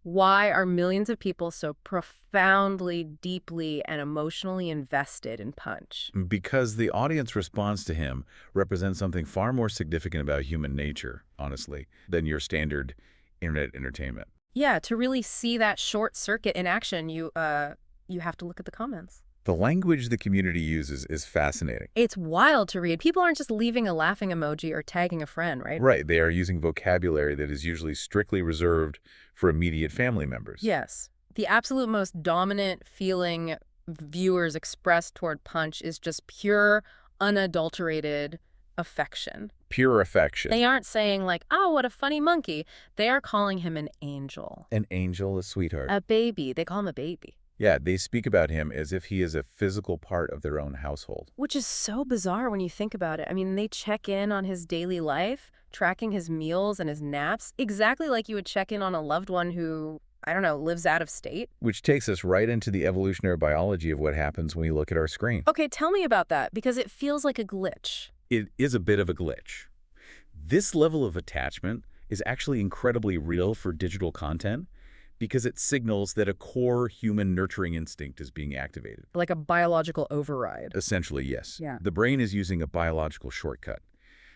Why are millions of people so profoundly, deeply, and emotionally invested in Punch? Because the audience response to him represents something far more significant about human nature, honestly, than your standard internet entertainment. Yeah, to really see that short circuit in action, you have to look at the comments. The language the community uses is fascinating. It's wild to read. People aren't just leaving a laughing emoji or tagging a friend, right? Right, they are using vocabulary that is usually strictly reserved for immediate family members. Yes. The absolute most dominant feeling viewers express toward Punch is just pure, unadulterated affection. Pure affection. They aren't saying like, oh, what a funny monkey. They are calling him an angel. An angel, a sweetheart. A baby. They call him a baby. Yeah, they speak about him as if he is a physical part of their own household. Which is so bizarre when you think about it. I mean, they check in on his daily life, tracking his meals and his naps, exactly like you would check in on a loved one who, I don't know, lives out of state. Which takes us right into the evolutionary biology of what happens when we look at our screen. Okay, tell me about that, because it feels like a glitch. It is a bit of a glitch. This level of attachment is actually incredibly real for digital content because it signals that a core human nurturing instinct is being activated. Like a biological override. Essentially, yes. Yeah. The brain is using a biological shortcut.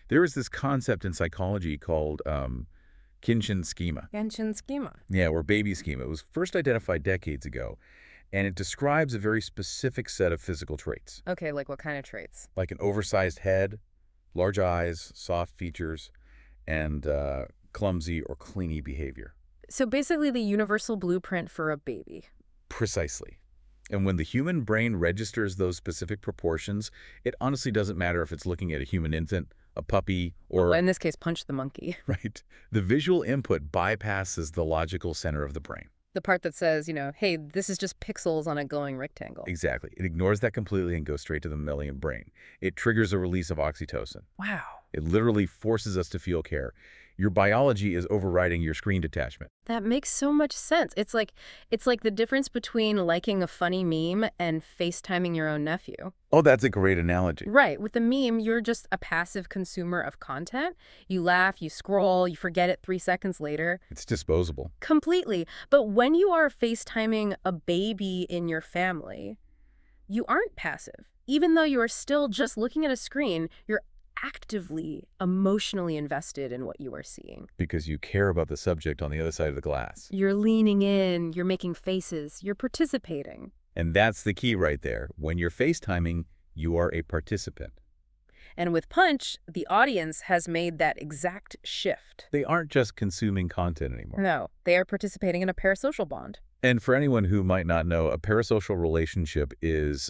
There is this concept in psychology called Kinshin schema. Genshin schema. Yeah, or baby schema. It was first identified decades ago, and it describes a very specific set of physical traits, Okay, like what kind of traits? like an oversized head, large eyes, soft features, and clumsy or clingy behavior. So basically the universal blueprint for a baby. Precisely. And when the human brain registers those specific proportions, it honestly doesn't matter if it's looking at a human infant, a puppy, or... Well, in this case, Punch the monkey. Right. The visual input bypasses the logical center of the brain. The part that says, hey, this is just pixels on a glowing rectangle. Exactly. It ignores that completely and goes straight to the mammalian brain. It triggers a release of oxytocin. Wow. It literally forces us to feel care. Your biology is overriding your screen detachment. That makes so much sense. It's like the difference between liking a funny meme and FaceTiming your own nephew. Oh, that's a great analogy. Right. With the meme, you're just a passive consumer of content. You laugh, you scroll, you forget it 3 seconds later. It's disposable. Completely. But when you are FaceTiming a baby in your family, you aren't passive. Even though you are still just looking at a screen, you're actively, emotionally invested in what you are seeing. Because you care about the subject on the other side of the glass. You're leaning in, you're making faces, you're participating. And that's the key right there. When you're FaceTiming, you are a participant. And with Punch, the audience has made that exact shift. They aren't just consuming content anymore. No, they are participating in a parasocial bond. And for anyone who might not know, a parasocial relationship is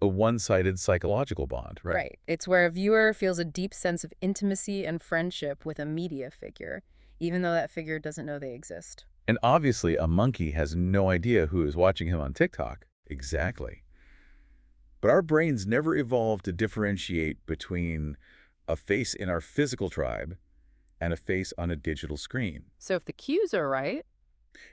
a one-sided psychological bond, right? Right. It's where a viewer feels a deep sense of intimacy and friendship with a media figure, even though that figure doesn't know they exist. And obviously, a monkey has no idea who is watching him on TikTok. Exactly. But our brains never evolved to differentiate between a face in our physical tribe and a face on a digital screen. So if the cues are right...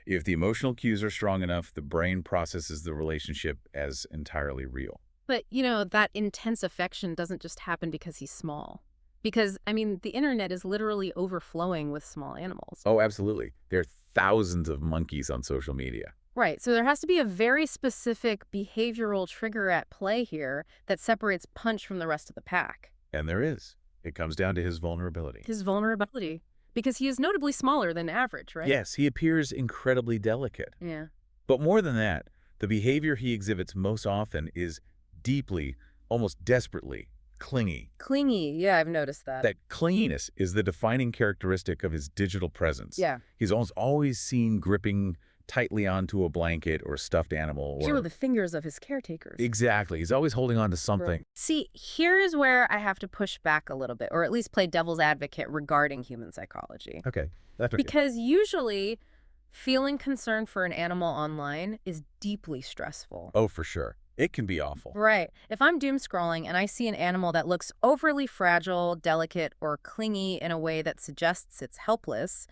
If the emotional cues are strong enough, the brain processes the relationship as entirely real. But, that intense affection doesn't just happen because he's small. Because, the internet is literally overflowing with small animals. Oh, absolutely. There are thousands of monkeys on social media. Right, so there has to be a very specific behavioral trigger at play here that separates Punch from the rest of the pack. And there is. It comes down to his vulnerability. His vulnerability. Because he is notably smaller than average, right? Yes, he appears incredibly delicate. Yeah. But more than that, the behavior he exhibits most often is deeply, almost desperately, clingy. Clingy, yeah, I've noticed that. That clinginess is the defining characteristic of his digital presence. Yeah. He's almost always seen gripping tightly onto a blanket or a stuffed animal. Here are the fingers of his caretakers. Exactly. He's always holding on to something. See, here is where I have to push back a little bit, or at least play devil's advocate regarding human psychology. Okay. That's okay. Because usually, feeling concern for an animal online is deeply stressful. Oh, for sure. It can be awful. Right. If I'm doom scrolling and I see an animal that looks overly fragile, delicate, or clingy in a way that suggests it's helpless,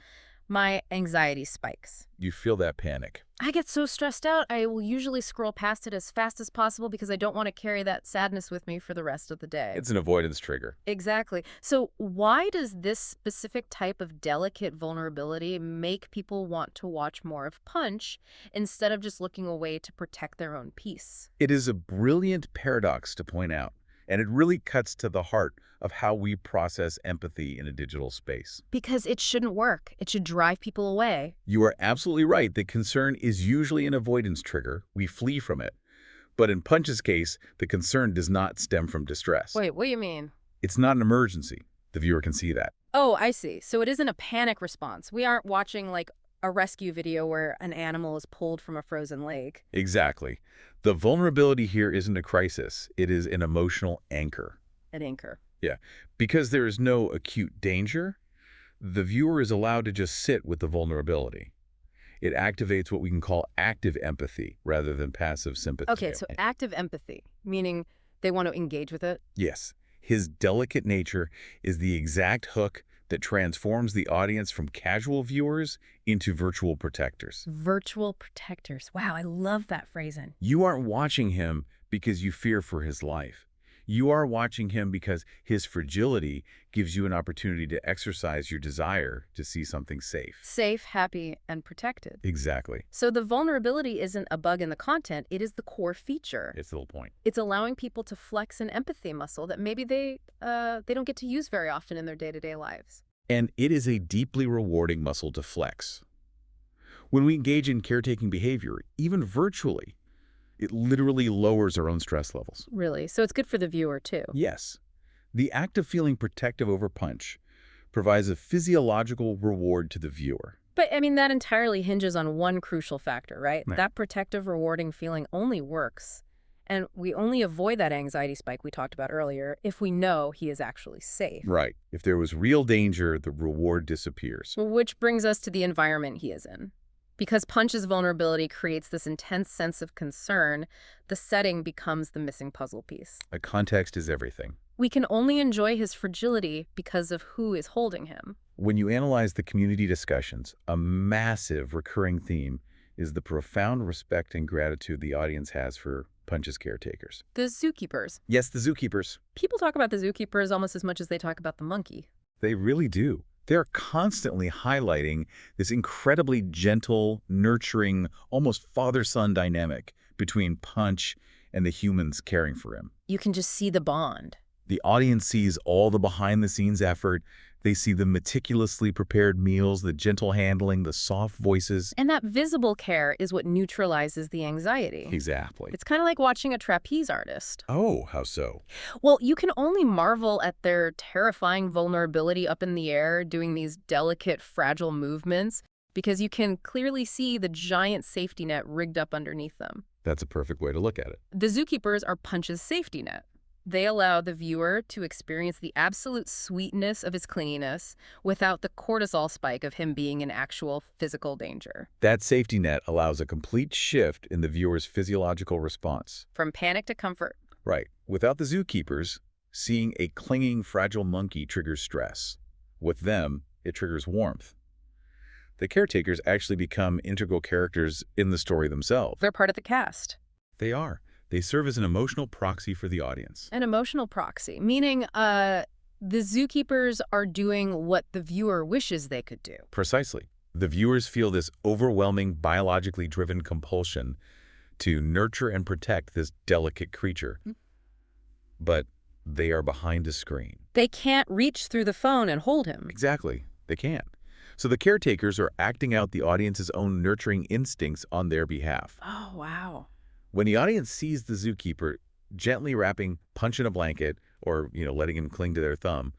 My anxiety spikes. You feel that panic. I get so stressed out, I will usually scroll past it as fast as possible because I don't want to carry that sadness with me for the rest of the day. It's an avoidance trigger. Exactly. So why does this specific type of delicate vulnerability make people want to watch more of Punch instead of just looking away to protect their own peace? It is a brilliant paradox to point out, and it really cuts to the heart of how we process empathy in a digital space. Because it shouldn't work. It should drive people away. You are absolutely right that concern is usually an avoidance trigger. We flee from it. But in Punch's case, the concern does not stem from distress. Wait, what do you mean? It's not an emergency. The viewer can see that. Oh, I see. So it isn't a panic response. We aren't watching like a rescue video where an animal is pulled from a frozen lake. Exactly. The vulnerability here isn't a crisis. It is an emotional anchor. An anchor. Yeah. Because there is no acute danger, the viewer is allowed to just sit with the vulnerability. It activates what we can call active empathy rather than passive sympathy. Okay, so active empathy, meaning they want to engage with it? Yes. His delicate nature is the exact hook that transforms the audience from casual viewers into virtual protectors. Virtual protectors. Wow, I love that phrasing. You aren't watching him because you fear for his life. You are watching him because his fragility gives you an opportunity to exercise your desire to see something safe. Safe, happy, and protected. Exactly. So the vulnerability isn't a bug in the content, it is the core feature. It's the whole point. It's allowing people to flex an empathy muscle that maybe they don't get to use very often in their day-to-day lives. And it is a deeply rewarding muscle to flex. When we engage in caretaking behavior, even virtually, it literally lowers our own stress levels. Really? So it's good for the viewer, too? Yes. The act of feeling protective over Punch provides a physiological reward to the viewer. But, I mean, that entirely hinges on one crucial factor, right? Right. That protective, rewarding feeling only works, and we only avoid that anxiety spike we talked about earlier if we know he is actually safe. Right. If there was real danger, the reward disappears. Which brings us to the environment he is in. Because Punch's vulnerability creates this intense sense of concern, the setting becomes the missing puzzle piece. A context is everything. We can only enjoy his fragility because of who is holding him. When you analyze the community discussions, a massive recurring theme is the profound respect and gratitude the audience has for Punch's caretakers. The zookeepers. Yes, the zookeepers. People talk about the zookeepers almost as much as they talk about the monkey. They really do. They're constantly highlighting this incredibly gentle, nurturing, almost father-son dynamic between Punch and the humans caring for him. You can just see the bond. The audience sees all the behind-the-scenes effort. They see the meticulously prepared meals, the gentle handling, the soft voices. And that visible care is what neutralizes the anxiety. Exactly. It's kind of like watching a trapeze artist. Oh, how so? Well, you can only marvel at their terrifying vulnerability up in the air, doing these delicate, fragile movements, because you can clearly see the giant safety net rigged up underneath them. That's a perfect way to look at it. The zookeepers are Punch's safety net. They allow the viewer to experience the absolute sweetness of his clinginess without the cortisol spike of him being in actual physical danger. That safety net allows a complete shift in the viewer's physiological response. From panic to comfort. Right. Without the zookeepers, seeing a clinging, fragile monkey triggers stress. With them, it triggers warmth. The caretakers actually become integral characters in the story themselves. They're part of the cast. They are. They serve as an emotional proxy for the audience. An emotional proxy, meaning the zookeepers are doing what the viewer wishes they could do. Precisely. The viewers feel this overwhelming, biologically driven compulsion to nurture and protect this delicate creature. But they are behind a screen. They can't reach through the phone and hold him. Exactly. They can't. So the caretakers are acting out the audience's own nurturing instincts on their behalf. Oh, wow. When the audience sees the zookeeper gently wrapping Punch in a blanket or, letting him cling to their thumb,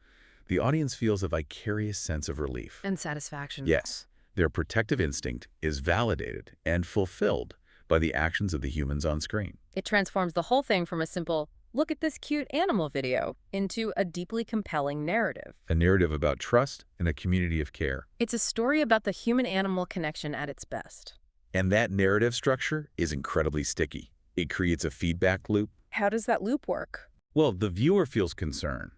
the audience feels a vicarious sense of relief. And satisfaction. Yes, their protective instinct is validated and fulfilled by the actions of the humans on screen. It transforms the whole thing from a simple, look at this cute animal video, into a deeply compelling narrative. A narrative about trust and a community of care. It's a story about the human-animal connection at its best. And that narrative structure is incredibly sticky. It creates a feedback loop. How does that loop work? Well, the viewer feels concern.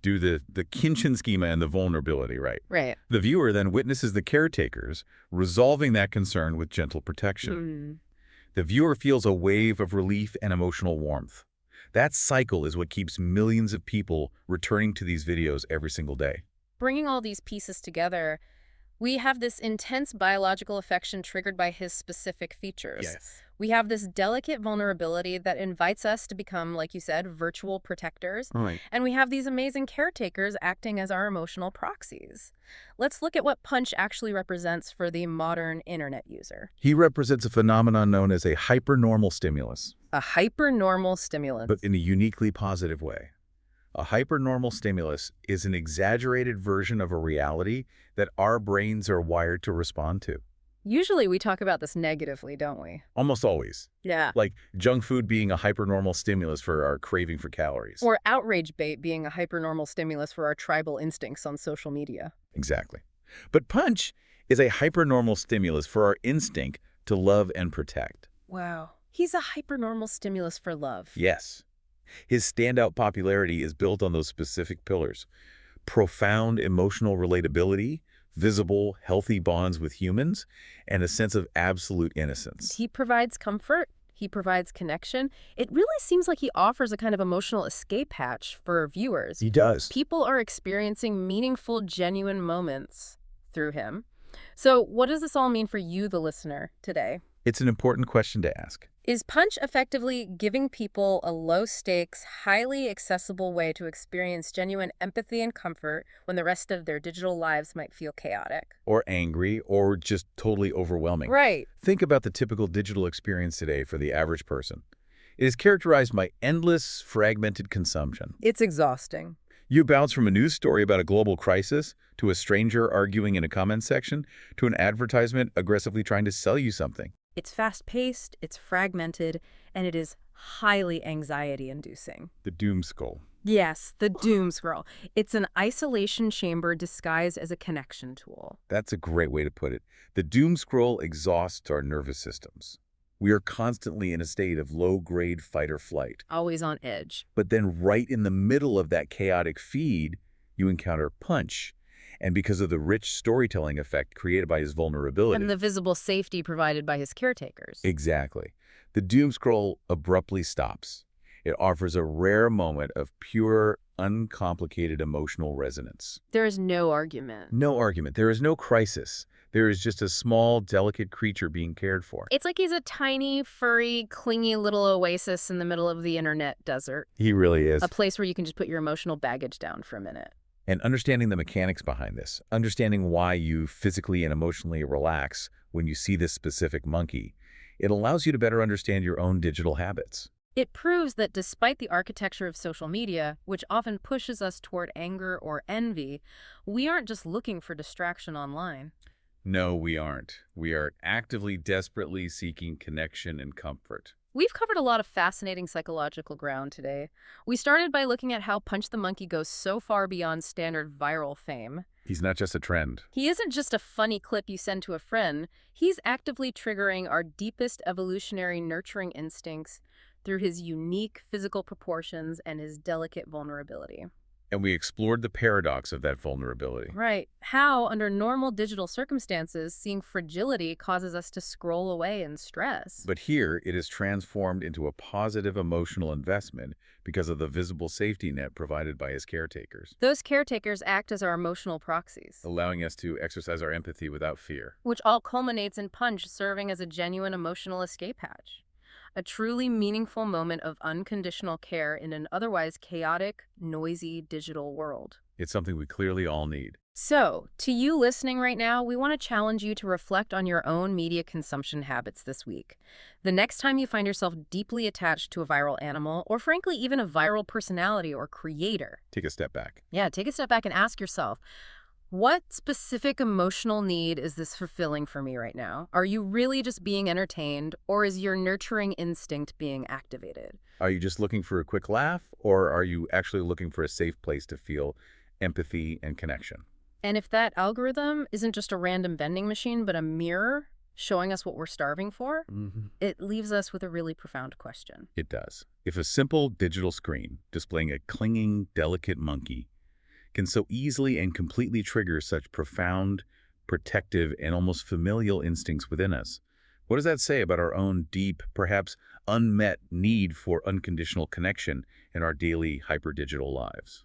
do the Kinchin schema and the vulnerability, right? Right. The viewer then witnesses the caretakers resolving that concern with gentle protection. The viewer feels a wave of relief and emotional warmth. That cycle is what keeps millions of people returning to these videos every single day. Bringing all these pieces together, we have this intense biological affection triggered by his specific features. Yes. We have this delicate vulnerability that invites us to become, like you said, virtual protectors. Right. And we have these amazing caretakers acting as our emotional proxies. Let's look at what Punch actually represents for the modern internet user. He represents a phenomenon known as a hypernormal stimulus, A hypernormal stimulus. but in a uniquely positive way. A hypernormal stimulus is an exaggerated version of a reality that our brains are wired to respond to. Usually we talk about this negatively, don't we? Almost always. Yeah. Like junk food being a hypernormal stimulus for our craving for calories. Or outrage bait being a hypernormal stimulus for our tribal instincts on social media. Exactly. But punch is a hypernormal stimulus for our instinct to love and protect. Wow. He's a hypernormal stimulus for love. Yes. His standout popularity is built on those specific pillars: profound emotional relatability, visible, healthy bonds with humans, and a sense of absolute innocence. He provides comfort. He provides connection. It really seems like he offers a kind of emotional escape hatch for viewers. He does. People are experiencing meaningful, genuine moments through him. So what does this all mean for you, the listener, today? It's an important question to ask. Is Punch effectively giving people a low-stakes, highly accessible way to experience genuine empathy and comfort when the rest of their digital lives might feel chaotic? Or angry, or just totally overwhelming. Right. Think about the typical digital experience today for the average person. It is characterized by endless, fragmented consumption. It's exhausting. You bounce from a news story about a global crisis to a stranger arguing in a comment section to an advertisement aggressively trying to sell you something. It's fast-paced, it's fragmented, and it is highly anxiety-inducing. The doom scroll. Yes, the doom scroll. It's an isolation chamber disguised as a connection tool. That's a great way to put it. The doom scroll exhausts our nervous systems. We are constantly in a state of low-grade fight or flight. Always on edge. But then right in the middle of that chaotic feed, you encounter Punch. And because of the rich storytelling effect created by his vulnerability. And the visible safety provided by his caretakers. Exactly. The doom scroll abruptly stops. It offers a rare moment of pure, uncomplicated emotional resonance. There is no argument. No argument. There is no crisis. There is just a small, delicate creature being cared for. It's like he's a tiny, furry, clingy little oasis in the middle of the internet desert. He really is. A place where you can just put your emotional baggage down for a minute. And understanding the mechanics behind this, understanding why you physically and emotionally relax when you see this specific monkey, it allows you to better understand your own digital habits. It proves that despite the architecture of social media, which often pushes us toward anger or envy, we aren't just looking for distraction online. No, we aren't. We are actively, desperately seeking connection and comfort. We've covered a lot of fascinating psychological ground today. We started by looking at how Punch the Monkey goes so far beyond standard viral fame. He's not just a trend. He isn't just a funny clip you send to a friend. He's actively triggering our deepest evolutionary nurturing instincts through his unique physical proportions and his delicate vulnerability. And we explored the paradox of that vulnerability. Right. How, under normal digital circumstances, seeing fragility causes us to scroll away in stress. But here, it is transformed into a positive emotional investment because of the visible safety net provided by his caretakers, Those caretakers act as our emotional proxies, allowing us to exercise our empathy without fear. which all culminates in Punch serving as a genuine emotional escape hatch. A truly meaningful moment of unconditional care in an otherwise chaotic, noisy digital world. It's something we clearly all need. So, to you listening right now, we want to challenge you to reflect on your own media consumption habits this week. The next time you find yourself deeply attached to a viral animal, or frankly, even a viral personality or creator, Take a step back. take a step back and ask yourself, what specific emotional need is this fulfilling for me right now? Are you really just being entertained, or is your nurturing instinct being activated? Are you just looking for a quick laugh, or are you actually looking for a safe place to feel empathy and connection? And if that algorithm isn't just a random vending machine, but a mirror showing us what we're starving for, it leaves us with a really profound question. It does. If a simple digital screen displaying a clinging, delicate monkey can so easily and completely trigger such profound, protective, and almost familial instincts within us. What does that say about our own deep, perhaps unmet need for unconditional connection in our daily hyperdigital lives?